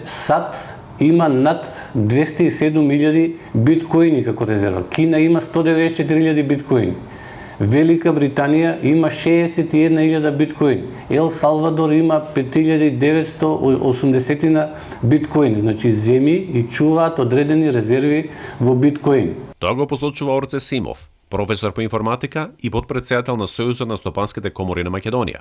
САД има над 207.000 биткоини како резерва. Кина има 194.000 биткоини. Велика Британија има 61.000 биткоини. Ел Салвадор има 5.980 биткоини. Значи земји и чуваат одредени резерви во биткоини. Тоа го посочува Орце Симов, професор по информатика и потпредседател на Сојузот на стопанските комори на Македонија.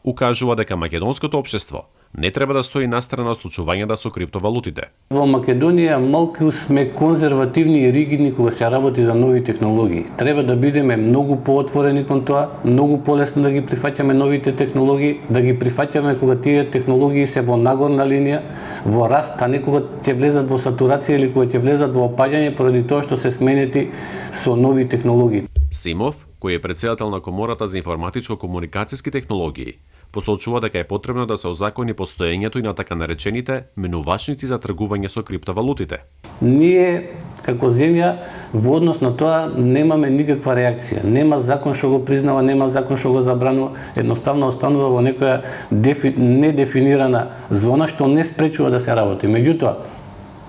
Укажува дека македонското општество не треба да стои настрана од случувањата со криптовалутите. Во Македонија малку сме конзервативни и ригидни кога се работи за нови технологии. Треба да бидеме многу поотворени кон тоа, многу полесно да ги прифаќаме новите технологии, да ги прифаќаме кога тие технологии се во нагорна линија, во раст, а не кога ќе влезат во сатурација или кога ќе влезат во опаѓање поради тоа што се сменети со нови технологии. Симов, кој е председател на Комората за информатичко-комуникацијски технологии, посочува дека е потребно да се озакони постоењето и на така наречените менувачници за тргување со криптовалутите. Ние, како земја, во однос на тоа немаме никаква реакција. Нема закон што го признава, нема закон што го забранува, едноставно останува во некоја недефинирана зона што не спречува да се работи. Меѓутоа,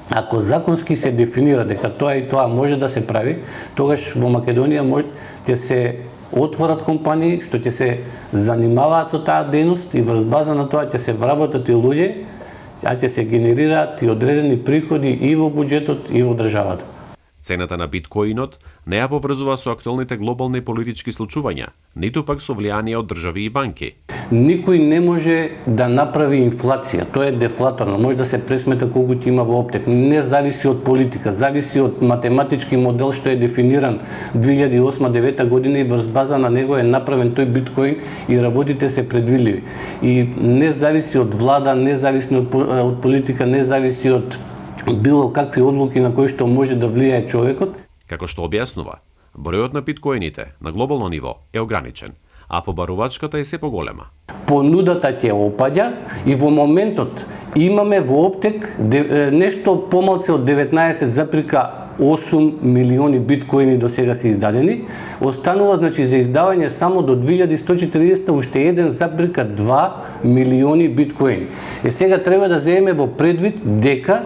ако законски се дефинира дека тоа и тоа може да се прави, тогаш во Македонија ќе се отворат компании што ќе се занимаваат со таа дејност и врз база на тоа ќе се вработат и луѓе, а ќе се генерираат и одредени приходи и во буџетот и во државата. Цената на биткоинот не ја поврзува со актуелните глобални политички случувања, ниту пак со влијание од држави и банки. Никој не може да направи инфлација, тоа е дефлаторно, може да се пресмета колку ќе има во оптек, не зависи од политика, зависи од математички модел што е дефиниран 2008-2009 година и врз база на него е направен тој биткоин и работите се предвидливи. И не зависи од влада, не зависи од политика, не зависи од било какви одлуки на кои што може да влијае човекот. Како што објаснува, бројот на биткоините на глобално ниво е ограничен, а побарувачката е се поголема. Понудата ќе опаѓа и во моментот имаме во оптек нешто помалку од 19,8 милиони биткоини до сега се издадени. Останува значи за издавање само до 2140 уште 1,2 милиони биткоини. Сега треба да земеме во предвид дека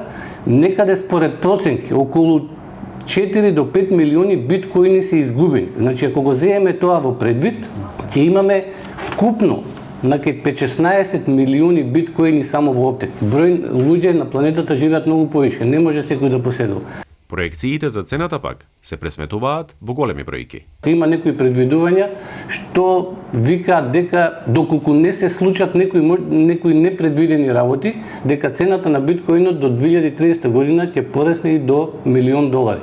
некаде според проценки околу 4 до 5 милиони биткоини се изгубени. Значи, ако го земеме тоа во предвид, ќе имаме вкупно на 5-16 милиони биткоини само во оптек. Број луѓе на планетата живеат многу повише, не може секој да поседува. Проекциите за цената пак се пресметуваат во големи бројки. Има некои предвидувања што викаат дека доколку не се случат некои непредвидени работи, дека цената на биткоинот до 2030 година ќе порасне и до $1.000.000.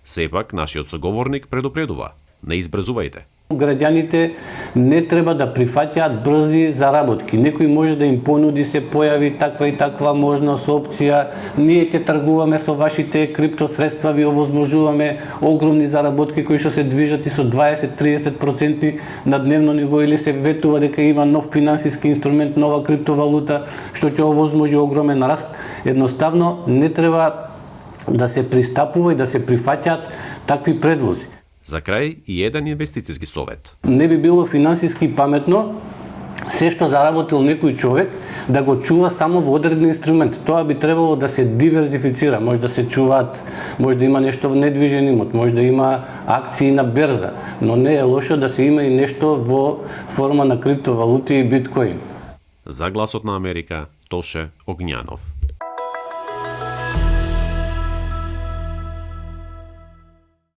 Сепак, нашиот соговорник предупредува: не избрзувајте. Граѓаните не треба да прифаќаат брзи заработки. Некој може да им понуди, се појави таква и таква можност, опција, ние ќе тргуваме со вашите криптосредства, ви овозможуваме огромни заработки кои што се движат и со 20-30% на дневно ниво, или се ветува дека има нов финансиски инструмент, нова криптовалута што ќе овозможи огромен раст. Едноставно не треба да се пристапува и да се прифаќаат такви предлози. За крај и еден инвестициски совет. Не би било финансиски паметно се што заработил некој човек да го чува само во одреден инструмент. Тоа би требало да се диверзифицира. Може да се чуваат, може да има нешто во недвижен имот, може да има акции на берза, но не е лошо да се има и нешто во форма на криптовалути и биткоин. За Гласот на Америка, Тоше Огњанов.